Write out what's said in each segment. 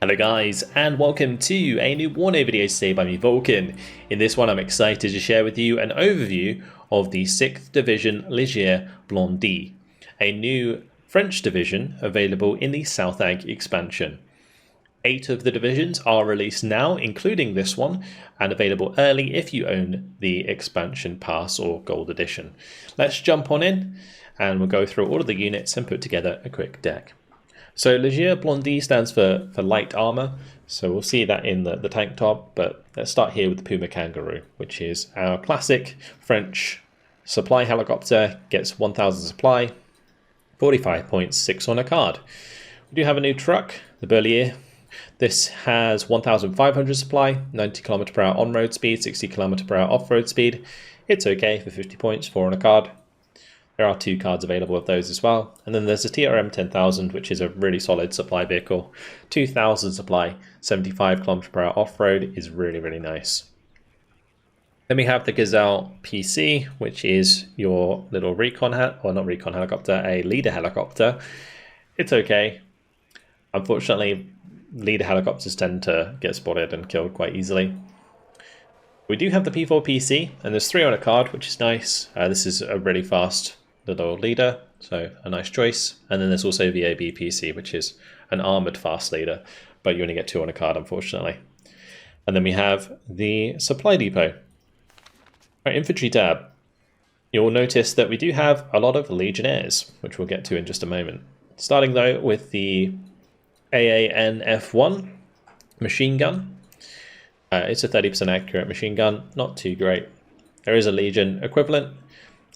Hello guys, and welcome to a new WARNO video today by me, Vulcan. In this one I'm excited to share with you an overview of the 6th Division Legere Blindee, a new French division available in the SOUTHAG expansion. 8 of the divisions are released now, including this one, and available early if you own the expansion pass or gold edition. Let's jump on in and we'll go through all of the units and put together a quick deck. So Legere Blindee stands for light armor, so we'll see that in the tank top, but let's start here with the Puma Kangaroo, which is our classic French supply helicopter, gets 1000 supply, 45 points, 6 on a card. We do have a new truck, the Berlier. This has 1500 supply, 90 km/h on-road speed, 60 km/h off-road speed. It's okay for 50 points, 4 on a card. There are 2 cards available of those as well. And then there's a TRM 10,000, which is a really solid supply vehicle. 2000 supply, 75 km/h off-road is really, really nice. Then we have the Gazelle PC, which is your little helicopter, a leader helicopter. It's okay. Unfortunately, leader helicopters tend to get spotted and killed quite easily. We do have the P4 PC, and there's 3 on a card, which is nice. This is a really fast little leader, so a nice choice. And then there's also VAB PC, which is an armored fast leader, but you only get 2 on a card, unfortunately. And then we have the supply depot. Our infantry tab. You'll notice that we do have a lot of Legionnaires, which we'll get to in just a moment. Starting though with the AANF1 machine gun. It's a 30% accurate machine gun, not too great. There is a Legion equivalent,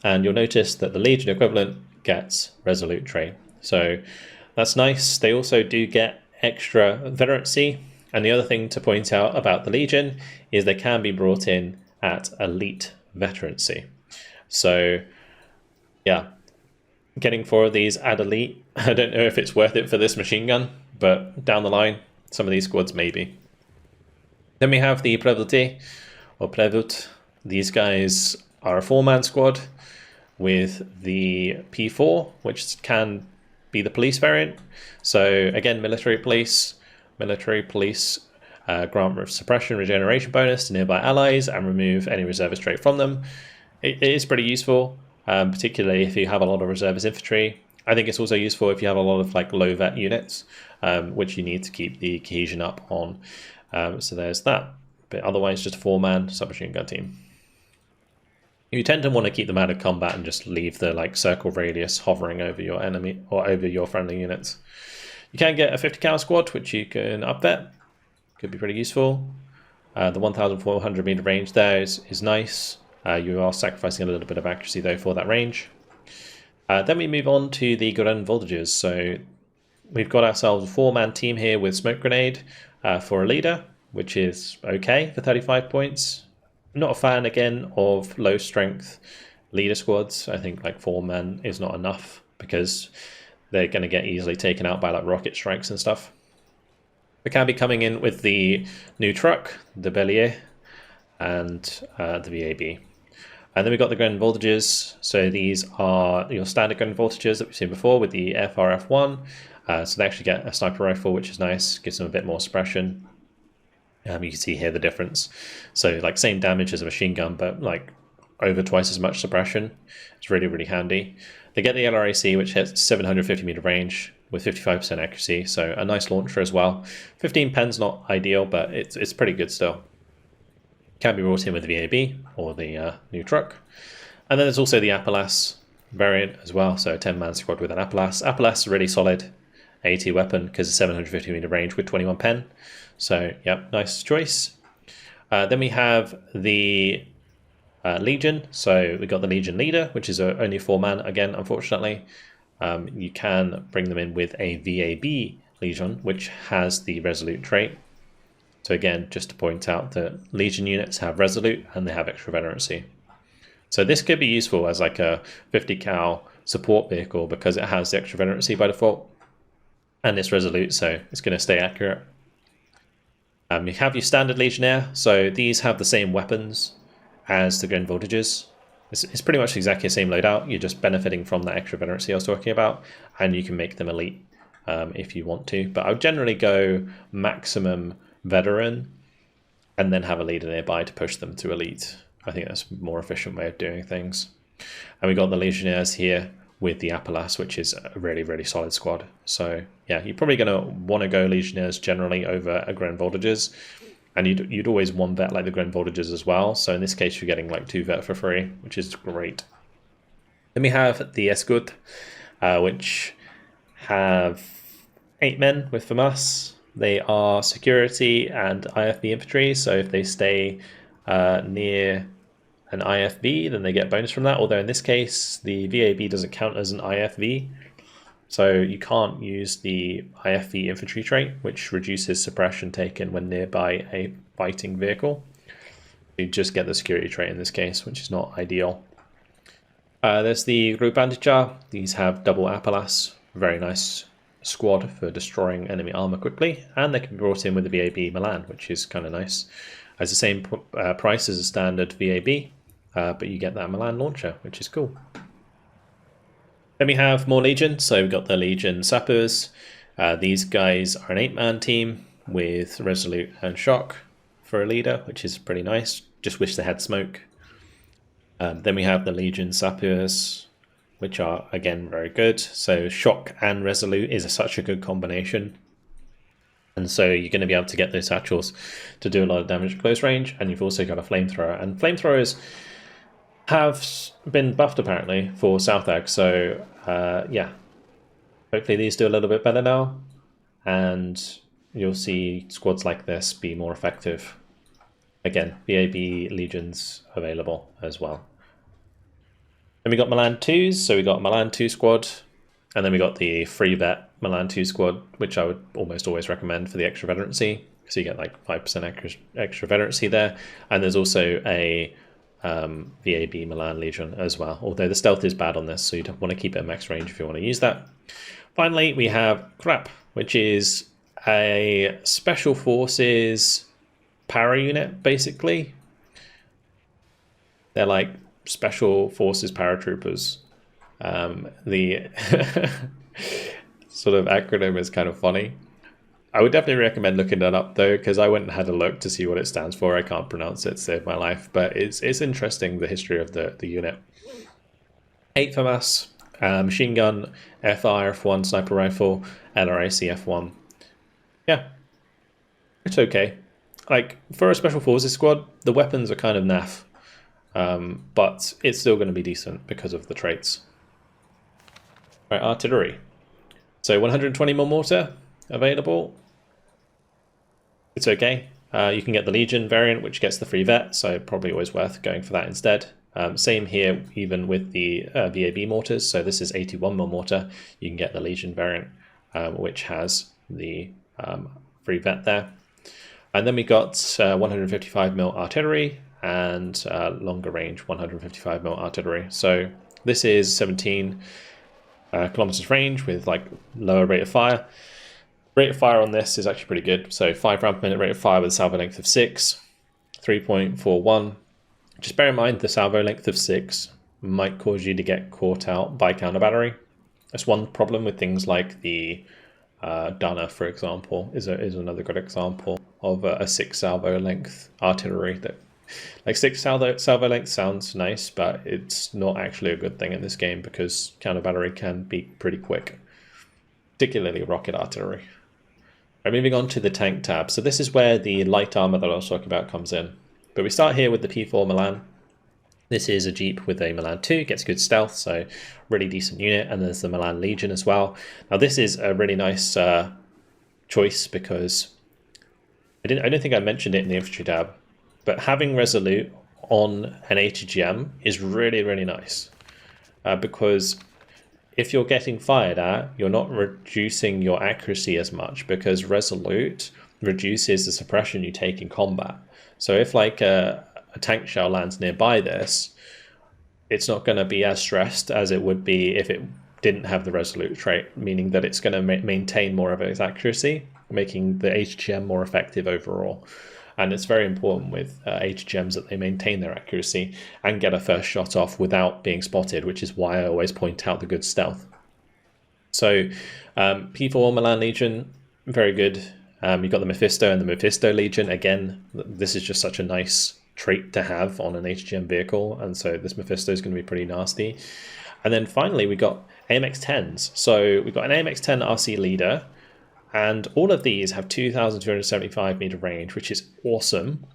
and you'll notice that the Legion equivalent gets Resolute trait. So that's nice. They also do get extra veterancy, and the other thing to point out about the Legion is they can be brought in at elite veterancy. So yeah, getting 4 of these at elite, I don't know if it's worth it for this machine gun, but down the line, some of these squads maybe. Then we have the Prévôté, or Prévôte. These guys are a 4-man squad with the P4, which can be the police variant. So again, military police grant suppression regeneration bonus to nearby allies and remove any reservist trait from them. It is pretty useful, particularly if you have a lot of reservist infantry. I think it's also useful if you have a lot of low vet units, which you need to keep the cohesion up on. So there's that. But otherwise, just a 4-man submachine gun team. You tend to want to keep them out of combat and just leave the circle radius hovering over your enemy or over your friendly units. You can get a 50 cal squad, which you can up vet. Could be pretty useful. The 1400 meter range there is nice. You are sacrificing a little bit of accuracy though for that range. Then we move on to the Grand Voltigeurs. So we've got ourselves a 4-man team here with smoke grenade for a leader, which is okay for 35 points. I'm not a fan again of low strength leader squads. I think 4-man is not enough because they're going to get easily taken out by rocket strikes and stuff. We can be coming in with the new truck, the Berlier, and the VAB. And then we've got the Grand Voltigeurs. So these are your standard Grand Voltigeurs that we've seen before with the FRF1. So they actually get a sniper rifle, which is nice, gives them a bit more suppression. You can see here the difference. So same damage as a machine gun, but over twice as much suppression. It's really, really handy. They get the LRAC, which hits 750 meter range with 55% accuracy. So a nice launcher as well. 15 pen's not ideal, but it's pretty good still. Can be brought in with the VAB or the new truck. And then there's also the Appalache variant as well. So a 10-man squad with an Appalache. Appalache is really solid AT weapon because it's 750 meter range with 21 pen. So yep, nice choice. Then we have the Legion. So we got the Legion leader, which is only 4-man again, unfortunately. You can bring them in with a VAB Legion, which has the Resolute trait. So again, just to point out that Legion units have Resolute and they have extra veterancy. So this could be useful as a 50 cal support vehicle because it has the extra veterancy by default. And it's Resolute, so it's going to stay accurate. You have your standard Legionnaire, so these have the same weapons as the Grand Voltigeurs. It's pretty much exactly the same loadout, you're just benefiting from that extra veterancy I was talking about, and you can make them elite if you want to, but I would generally go maximum veteran and then have a leader nearby to push them to elite. I think that's a more efficient way of doing things. And we got the Legionnaires here with the Appalachian, which is a really, really solid squad. So yeah, you're probably going to want to go Legionnaires generally over a Gren Voltigeurs, and you'd always one vet like the Gren Voltigeurs as well. So in this case, you're getting like 2 vet for free, which is great. Then we have the Escud, which have 8 men with FAMAS. They are security and IFB infantry, so if they stay near an IFB, then they get bonus from that, although in this case the VAB doesn't count as an IFV, so you can't use the IFV infantry trait, which reduces suppression taken when nearby a fighting vehicle. You just get the security trait in this case, which is not ideal. There's the Rubandicha. These have double Appalas, very nice squad for destroying enemy armor quickly, and they can be brought in with the VAB Milan, which is kind of nice. Has the same price as a standard VAB, but you get that Milan launcher, which is cool. Then we have more Legion, so we've got the Legion Sappers. These guys are an 8-man team with Resolute and Shock for a leader, which is pretty nice. Just wish they had smoke. Then we have the Legion Sappers, which are again very good. So Shock and Resolute is such a good combination. And so you're going to be able to get those satchels to do a lot of damage at close range, and you've also got a flamethrower. And flamethrowers have been buffed apparently for SOUTHAG, so yeah, hopefully these do a little bit better now, and you'll see squads like this be more effective. Again, VAB Legions available as well. Then we got Milan 2s, so we got Milan 2 squad, and then we got the free vet Milan 2 squad, which I would almost always recommend for the extra veterancy, so you get like 5% extra veterancy there. And there's also a VAB Milan Legion as well, although the stealth is bad on this, so you'd want to keep it at max range if you want to use that. Finally, we have Krap, which is a special forces para unit, basically. They're like special forces paratroopers. The sort of acronym is kind of funny. I would definitely recommend looking that up though, because I went and had a look to see what it stands for. I can't pronounce it, save my life, but it's interesting, the history of the unit. 8 FAMAS, machine gun, FR F1 sniper rifle, LRAC F1. Yeah, it's okay. Like for a special forces squad, the weapons are kind of naff, but it's still going to be decent because of the traits. Right, artillery. So 120 more mortar available. It's okay. You can get the Legion variant, which gets the free vet, so probably always worth going for that instead. Same here, even with the VAB mortars. So this is 81mm mortar. You can get the Legion variant, which has the free vet there. And then we got 155mm artillery and longer range 155mm artillery. So this is 17 kilometers range with like lower rate of fire. Rate of fire on this is actually pretty good. So 5 round per minute rate of fire with a salvo length of 6, 3.41. Just bear in mind the salvo length of 6 might cause you to get caught out by counter battery. That's one problem with things like the Dana, for example, is another good example of a 6 salvo length artillery. That like 6 salvo length sounds nice, but it's not actually a good thing in this game because counter battery can be pretty quick, particularly rocket artillery. Right, moving on to the tank tab. So this is where the light armor that I was talking about comes in. But we start here with the P4 Milan. This is a Jeep with a Milan 2, gets good stealth, so really decent unit. And there's the Milan Legion as well. Now this is a really nice choice because I don't think I mentioned it in the infantry tab, but having Resolute on an ATGM is really, really nice because if you're getting fired at, you're not reducing your accuracy as much because Resolute reduces the suppression you take in combat. So if like a tank shell lands nearby this, it's not going to be as stressed as it would be if it didn't have the Resolute trait, meaning that it's going to maintain more of its accuracy, making the ATGM more effective overall. And it's very important with ATGMs that they maintain their accuracy and get a first shot off without being spotted, which is why I always point out the good stealth. So P4 Milan Legion, very good. You've got the Mephisto and the Mephisto Legion. Again, this is just such a nice trait to have on an ATGM vehicle, and so this Mephisto is going to be pretty nasty. And then finally we got AMX-10s. So we've got an AMX-10 RC leader, and all of these have 2,275 meter range, which is awesome.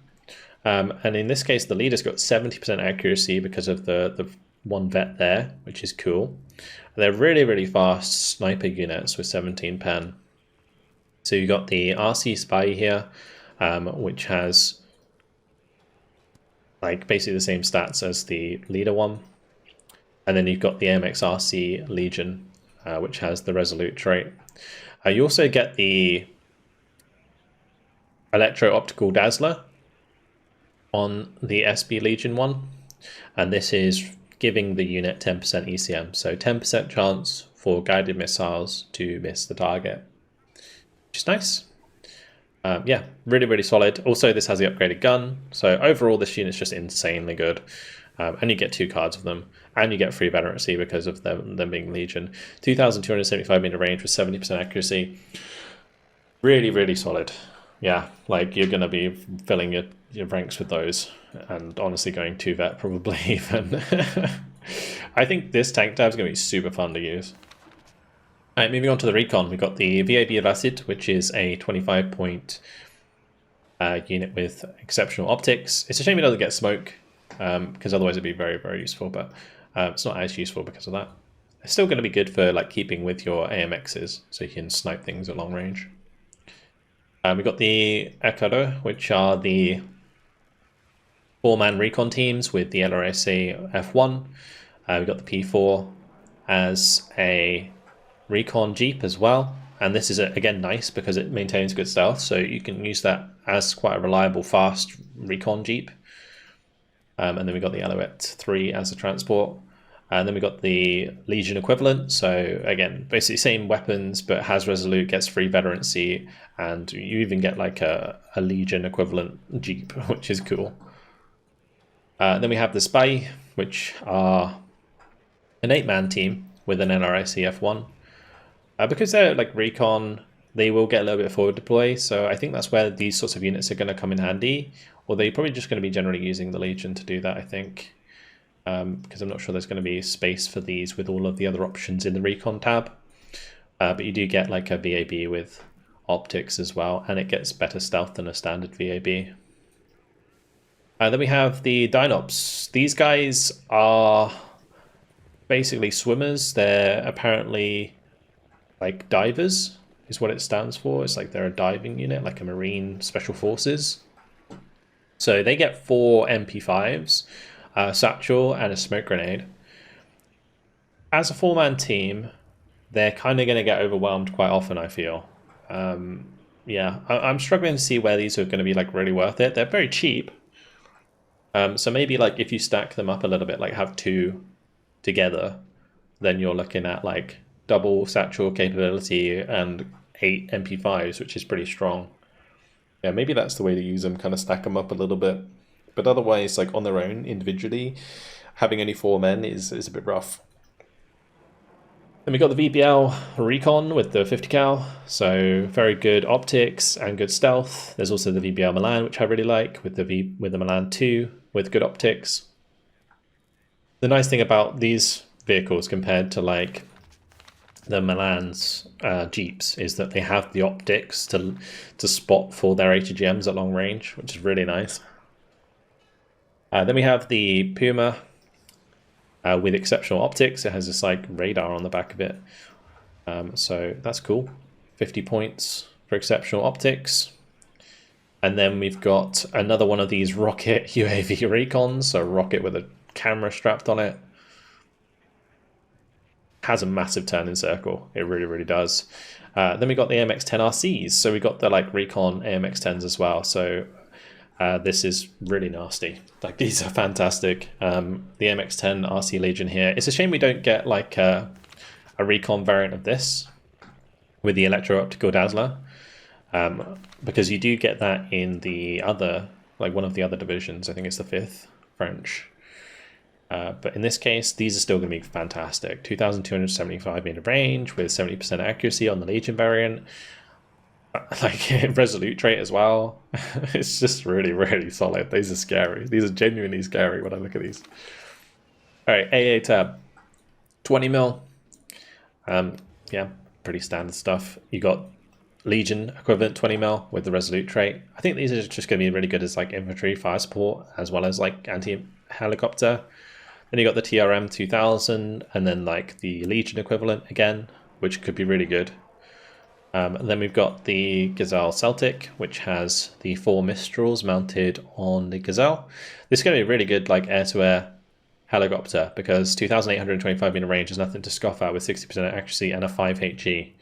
And in this case, the leader's got 70% accuracy because of the one vet there, which is cool. And they're really, really fast sniper units with 17 pen. So you got the RC Spy here, which has like basically the same stats as the leader one. And then you've got the AMX RC Legion, which has the Resolute trait. You also get the Electro-Optical Dazzler on the SB Legion one, and this is giving the unit 10% ECM, so 10% chance for guided missiles to miss the target, which is nice. Yeah, really, really solid. Also, this has the upgraded gun, so overall this unit's just insanely good. And you get 2 cards of them, and you get free veterancy because of them being Legion. 2,275 meter range with 70% accuracy. Really, really solid. Yeah, like you're going to be filling your ranks with those, and honestly going 2 vet probably even. I think this tank tab is going to be super fun to use. Alright, moving on to the Recon, we've got the VAB Racid, which is a 25-point unit with exceptional optics. It's a shame it doesn't get smoke, because otherwise it'd be very, very useful, but it's not as useful because of that. It's still going to be good for like keeping with your AMXs, so you can snipe things at long range. We've got the Ekado, which are the 4-man recon teams with the LRSA F1. We've got the P4 as a recon jeep as well, and this is again nice because it maintains good stealth, so you can use that as quite a reliable, fast recon jeep. And then we got the Alouette 3 as a transport. And then we got the Legion equivalent. So again, basically same weapons, but has Resolute, gets free veterancy, and you even get like a Legion equivalent Jeep, which is cool. Then we have the Spy, which are an 8-man team with an NRIC F1. Because they're like recon, they will get a little bit forward deploy. So I think that's where these sorts of units are going to come in handy. Or they're probably just going to be generally using the Legion to do that, I think. Because I'm not sure there's going to be space for these with all of the other options in the Recon tab. But you do get like a VAB with optics as well, and it gets better stealth than a standard VAB. Then we have the Dynops. These guys are basically swimmers. They're apparently like divers, is what it stands for. It's like they're a diving unit, like a Marine Special Forces. So they get 4 MP5s, a satchel, and a smoke grenade. As a 4-man team, they're kind of going to get overwhelmed quite often, I feel. Yeah, I'm struggling to see where these are going to be like really worth it. They're very cheap. So maybe like if you stack them up a little bit, like have 2 together, then you're looking at like double satchel capability and 8 MP5s, which is pretty strong. Yeah, maybe that's the way to use them, kind of stack them up a little bit. But otherwise, like on their own, individually, having only 4 men is a bit rough. Then we got the VBL Recon with the 50 cal, so very good optics and good stealth. There's also the VBL Milan, which I really like, with the Milan 2 with good optics. The nice thing about these vehicles compared to like the Milan's Jeeps is that they have the optics to spot for their ATGMs at long range, which is really nice. Then we have the Puma with exceptional optics. It has this like radar on the back of it, so that's cool. 50 points for exceptional optics. And then we've got another one of these rocket UAV recons, so a rocket with a camera strapped on it. Has a massive turn in circle. It really, really does. Then we got the AMX-10 RCs. So we got the like Recon AMX-10s as well. So this is really nasty. Like these are fantastic. The AMX-10 RC Legion here. It's a shame we don't get like a Recon variant of this with the Electro-Optical Dazzler, because you do get that in the other, like one of the other divisions. I think it's the 5th French. But in this case, these are still going to be fantastic. 2,275 meter range with 70% accuracy on the Legion variant. Like Resolute trait as well. It's just really, really solid. These are scary. These are genuinely scary when I look at these. All right, AA tab, 20 mil. Yeah, pretty standard stuff. You got Legion equivalent 20 mil with the Resolute trait. I think these are just going to be really good as like infantry fire support as well as like anti-helicopter. Then you got the TRM 2000 and then like the Legion equivalent again, which could be really good. And then we've got the Gazelle Celtic, which has the 4 Mistrals mounted on the Gazelle. This is going to be really good like air-to-air helicopter because 2,825 meter range is nothing to scoff at with 60% accuracy and a 5 HE.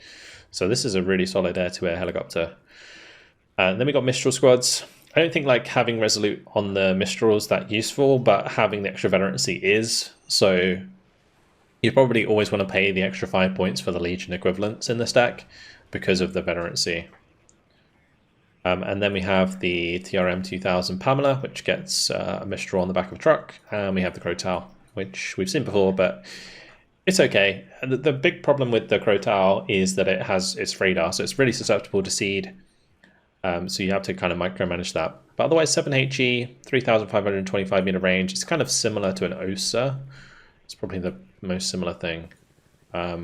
So this is a really solid air-to-air helicopter. Then we got Mistral squads. I don't think like having Resolute on the Mistral is that useful, but having the extra veterancy is. So you probably always want to pay the extra 5 points for the Legion equivalents in the stack because of the veterancy. And then we have the TRM 2000 Pamela, which gets a Mistral on the back of a truck. And we have the Crotal, which we've seen before, but it's okay. The big problem with the Crotal is that it has its radar, so it's really susceptible to seed. So you have to kind of micromanage that. But otherwise, 7 HE, 3,525 meter range. It's kind of similar to an OSA. It's probably the most similar thing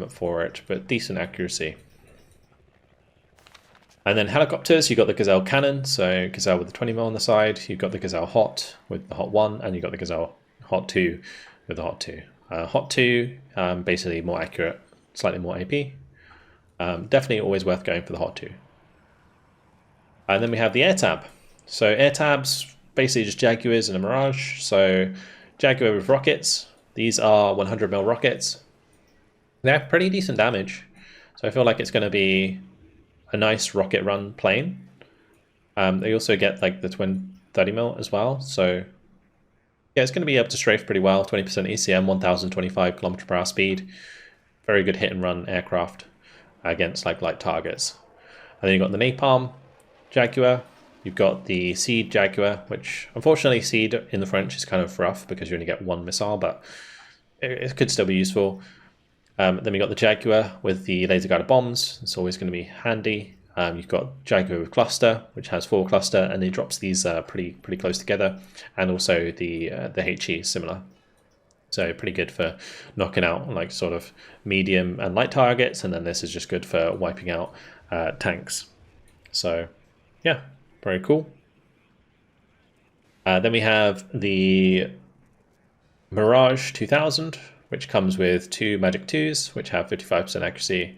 for it, but decent accuracy. And then helicopters, you've got the Gazelle Cannon, so Gazelle with the 20 mil on the side. You've got the Gazelle Hot with the Hot 1, and you've got the Gazelle Hot 2 with the Hot 2. Hot 2, basically more accurate, slightly more AP. Definitely always worth going for the Hot 2. And then we have the Air Tab. So Air Tabs, basically just Jaguars and a Mirage. So Jaguar with rockets. These are 100 mil rockets. They have pretty decent damage. So I feel like it's going to be a nice rocket run plane. They also get like the twin 30 mil as well. So yeah, it's going to be able to strafe pretty well. 20% ECM, 1,025 km/h speed. Very good hit and run aircraft against like light targets. And then you've got the Napalm Jaguar. You've got the Seed Jaguar, which unfortunately Seed in the French is kind of rough because you only get 1 missile, but it could still be useful. Then we got the Jaguar with the laser guided bombs. It's always going to be handy. You've got Jaguar with cluster, which has 4 cluster, and it drops these pretty close together. And also the HE is similar. So pretty good for knocking out like sort of medium and light targets, and then this is just good for wiping out tanks. So yeah, very cool. Then we have the Mirage 2000, which comes with 2 Magic 2s, which have 55% accuracy,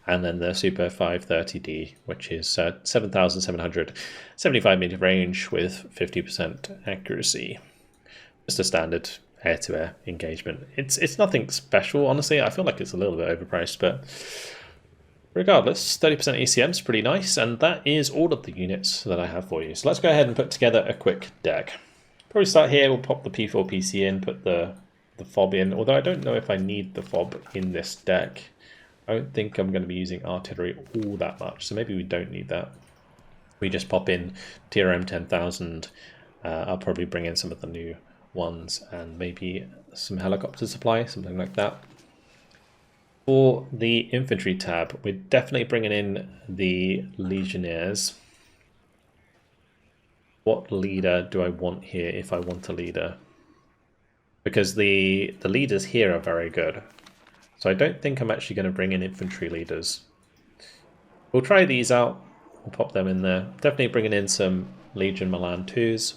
and then the Super 530D, which is 7,775 meter range with 50% accuracy. Just a standard air-to-air engagement. It's nothing special, honestly. I feel like it's a little bit overpriced, but regardless, 30% ECM is pretty nice, and that is all of the units that I have for you. So let's go ahead and put together a quick deck. Probably start here. We'll pop the P4 PC in, put the fob in, although I don't know if I need the fob in this deck. I don't think I'm going to be using artillery all that much, so maybe we don't need that. We just pop in TRM 10,000. I'll probably bring in some of the new ones and maybe some helicopter supply, something like that. For the infantry tab, we're definitely bringing in the Legionnaires. What leader do I want here if I want a leader? Because the leaders here are very good. So I don't think I'm actually going to bring in infantry leaders. We'll try these out. We'll pop them in there. Definitely bringing in some Legion Milan 2s.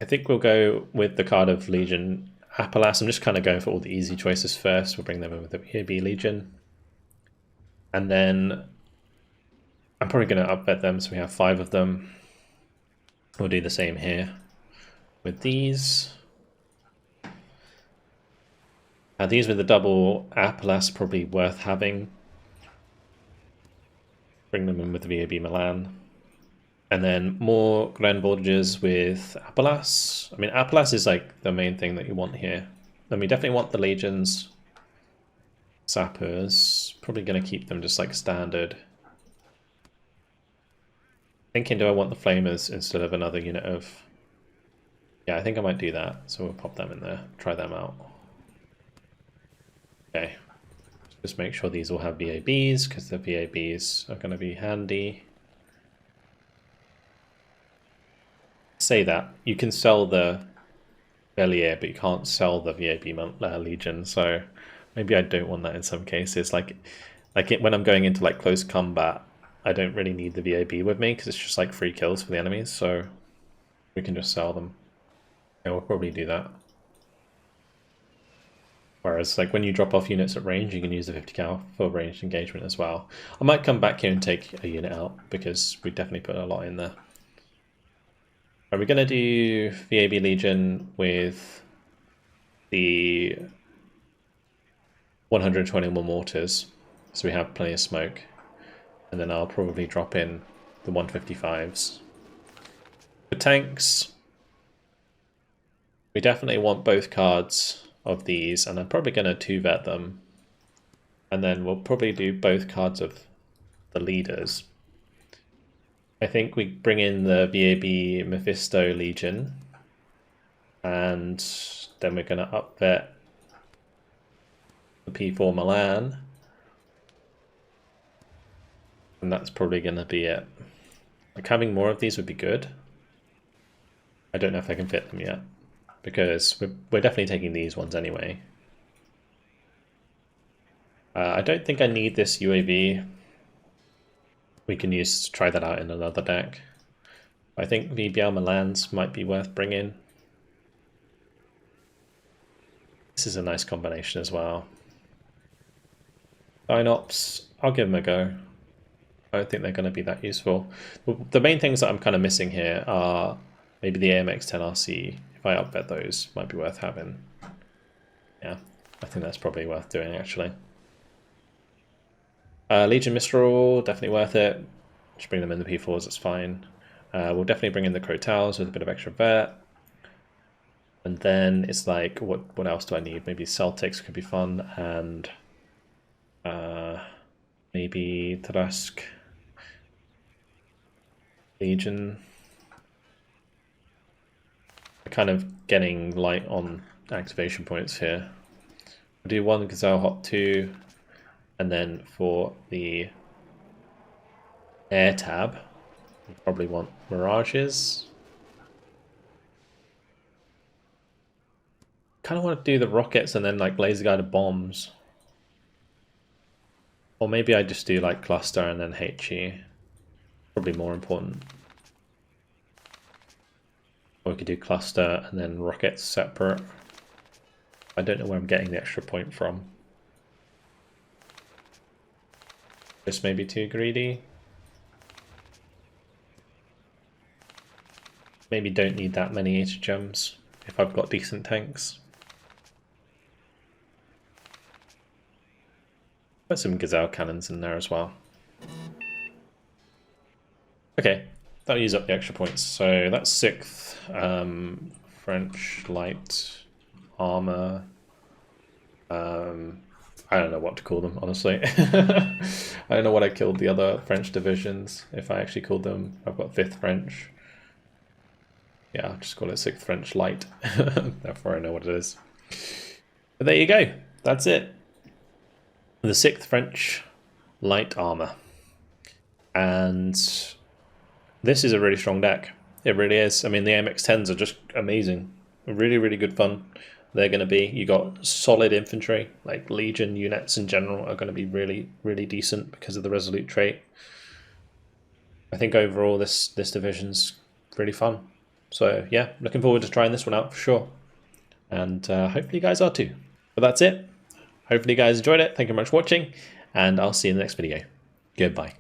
I think we'll go with the card of Legion Appelas. I'm just kind of going for all the easy choices first. We'll bring them in with the EB Legion. And then I'm probably going to upvet them so we have 5 of them. We'll do the same here with these. These with the double Appelas probably worth having. Bring them in with the VAB Milan. And then more Grand Voltages with Appelas. I mean, Appelas is like the main thing that you want here. Then we definitely want the Legions. Sappers. Probably going to keep them just like standard. Thinking, do I want the Flamers instead of another unit of Yeah, I think I might do that. So we'll pop them in there, try them out. Okay. Just make sure these all have VABs, because the VABs are going to be handy. Say that. You can sell the Bellier, but you can't sell the VAB Legion, so maybe I don't want that in some cases. When I'm going into like close combat, I don't really need the VAB with me, because it's just like free kills for the enemies, so we can just sell them. Yeah, we'll probably do that. Whereas like when you drop off units at range, you can use the 50 cal for ranged engagement as well. I might come back here and take a unit out, because we definitely put a lot in there. Are we going to do VAB Legion with the 121 mortars, so we have plenty of smoke, and then I'll probably drop in the 155s. For tanks, we definitely want both cards of these, and I'm probably going to 2-vet them, and then we'll probably do both cards of the leaders. I think we bring in the VAB Mephisto Legion, and then we're going to up-vet the P4 Milan, and that's probably going to be it. Like, having more of these would be good. I don't know if I can fit them yet, because we're definitely taking these ones anyway. I don't think I need this UAV. We can try that out in another deck. I think VBL Milans might be worth bringing. This is a nice combination as well. Ops, I'll give them a go. I don't think they're going to be that useful. The main things that I'm kind of missing here are maybe the AMX-10 RC. If I up-vet those, might be worth having. Yeah, I think that's probably worth doing actually. Legion Mistral, definitely worth it. Just bring them in the P4s, that's fine. We'll definitely bring in the Crotals with a bit of extra vet. And then it's like, what else do I need? Maybe Celtics could be fun, and maybe Trask Legion. We're kind of getting light on activation points here. We'll do 1 Gazelle Hot 2. And then for the air tab, we probably want Mirages. Kind of want to do the rockets and then like laser guided bombs. Or maybe I just do like cluster and then HE. Probably more important. Or we could do cluster and then rockets separate. I don't know where I'm getting the extra point from. This may be too greedy. Maybe don't need that many ATGMs if I've got decent tanks. Put some Gazelle cannons in there as well. Okay, that'll use up the extra points. So that's 6th French light armor. I don't know what to call them, honestly. I don't know what I killed the other French divisions, if I actually called them. I've got 5th French. Yeah, I'll just call it 6th French Light. Therefore I know what it is. But there you go. That's it. The 6th French Light Armor. And this is a really strong deck. It really is. I mean, the AMX-10s are just amazing. Really, really good fun. They're going to be, you got solid infantry, like Legion units in general are going to be really, really decent because of the Resolute trait. I think overall this division's really fun. So yeah, looking forward to trying this one out for sure. And hopefully you guys are too. But that's it. Hopefully you guys enjoyed it. Thank you very much for watching, and I'll see you in the next video. Goodbye.